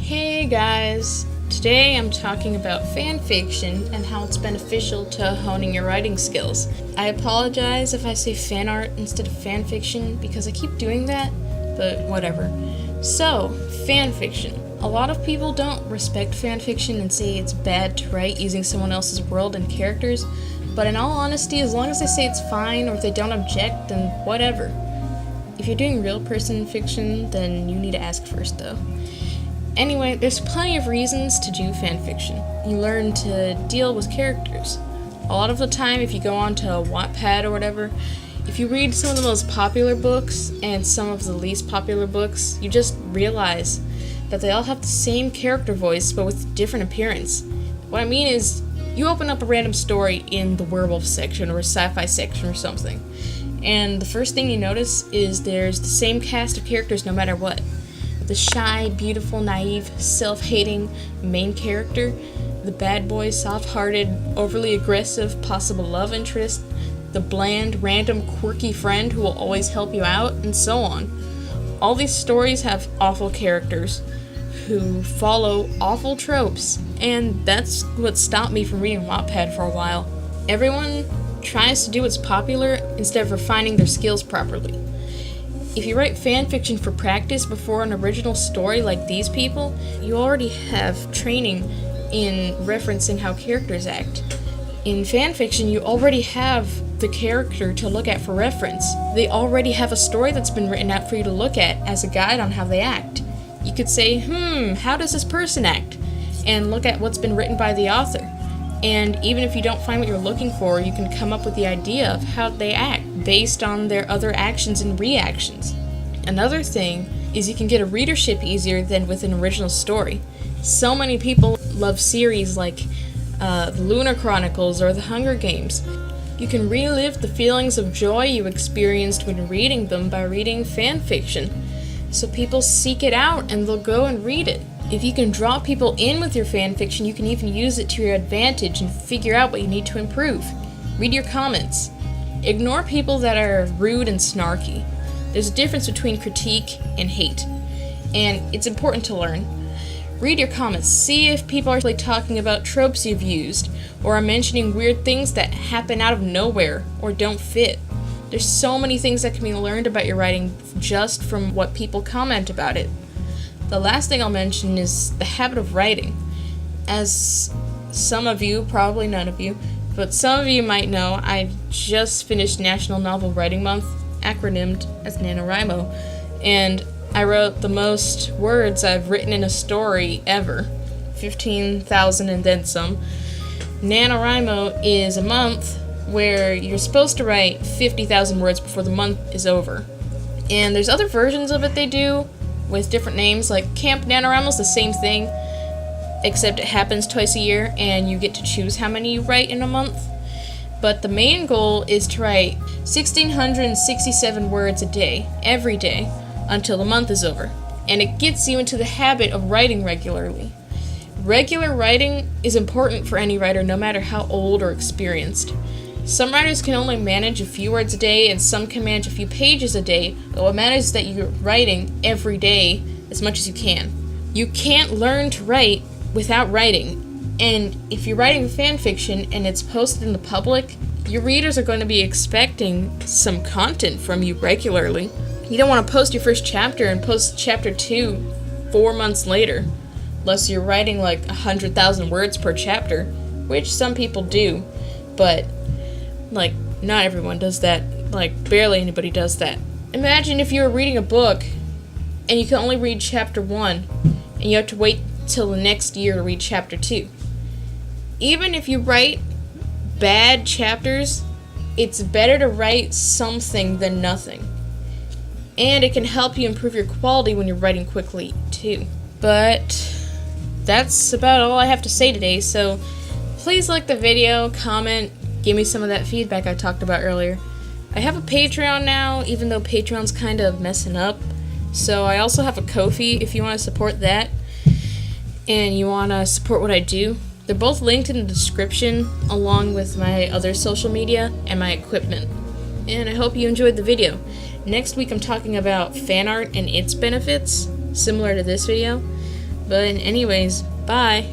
Hey guys! Today I'm talking about fanfiction and how it's beneficial to honing your writing skills. I apologize if I say fan art instead of fanfiction because I keep doing that, but whatever. So, fanfiction. A lot of people don't respect fanfiction and say it's bad to write using someone else's world and characters, but in all honesty, as long as they say it's fine or if they don't object, then whatever. If you're doing real person fiction, then you need to ask first though. Anyway, there's plenty of reasons to do fanfiction. You learn to deal with characters. A lot of the time, if you go on to Wattpad or whatever, if you read some of the most popular books and some of the least popular books, you just realize that they all have the same character voice but with different appearance. What I mean is, you open up a random story in the werewolf section or a sci-fi section or something, and the first thing you notice is there's the same cast of characters no matter what. The shy, beautiful, naive, self-hating main character, the bad boy, soft-hearted, overly aggressive, possible love interest, the bland, random, quirky friend who will always help you out, and so on. All these stories have awful characters who follow awful tropes, and that's what stopped me from reading Wattpad for a while. Everyone tries to do what's popular instead of refining their skills properly. If you write fanfiction for practice before an original story like these people, you already have training in referencing how characters act. In fanfiction, you already have the character to look at for reference. They already have a story that's been written out for you to look at as a guide on how they act. You could say, how does this person act? And look at what's been written by the author. And even if you don't find what you're looking for, you can come up with the idea of how they act based on their other actions and reactions. Another thing is you can get a readership easier than with an original story. So many people love series like the Lunar Chronicles or the Hunger Games. You can relive the feelings of joy you experienced when reading them by reading fan fiction. So people seek it out and they'll go and read it. If you can draw people in with your fanfiction, you can even use it to your advantage and figure out what you need to improve. Read your comments. Ignore people that are rude and snarky. There's a difference between critique and hate, and it's important to learn. Read your comments. See if people are talking about tropes you've used, or are mentioning weird things that happen out of nowhere or don't fit. There's so many things that can be learned about your writing just from what people comment about it. The last thing I'll mention is the habit of writing. As some of you, probably none of you, but some of you might know, I just finished National Novel Writing Month, acronymed as NaNoWriMo, and I wrote the most words I've written in a story ever, 15,000 and then some. NaNoWriMo is a month where you're supposed to write 50,000 words before the month is over. And there's other versions of it they do, with different names, like Camp NaNoWriMo's the same thing, except it happens twice a year and you get to choose how many you write in a month. But the main goal is to write 1,667 words a day, every day, until the month is over. And it gets you into the habit of writing regularly. Regular writing is important for any writer, no matter how old or experienced. Some writers can only manage a few words a day, and some can manage a few pages a day, but what matters is that you're writing every day as much as you can. You can't learn to write without writing, and if you're writing fan fiction and it's posted in the public, your readers are going to be expecting some content from you regularly. You don't want to post your first chapter and post chapter 2 4 months later, unless you're writing like 100,000 words per chapter, which some people do, but not everyone does that. Barely anybody does that. Imagine if you were reading a book and you can only read chapter 1 and you have to wait till the next year to read chapter 2. Even if you write bad chapters, it's better to write something than nothing. And it can help you improve your quality when you're writing quickly too. But that's about all I have to say today, so please like the video, comment, give me some of that feedback I talked about earlier. I have a Patreon now, even though Patreon's kind of messing up. So I also have a Ko-fi if you want to support that, and you want to support what I do. They're both linked in the description, along with my other social media and my equipment. And I hope you enjoyed the video. Next week I'm talking about fan art and its benefits, similar to this video. But anyways, bye.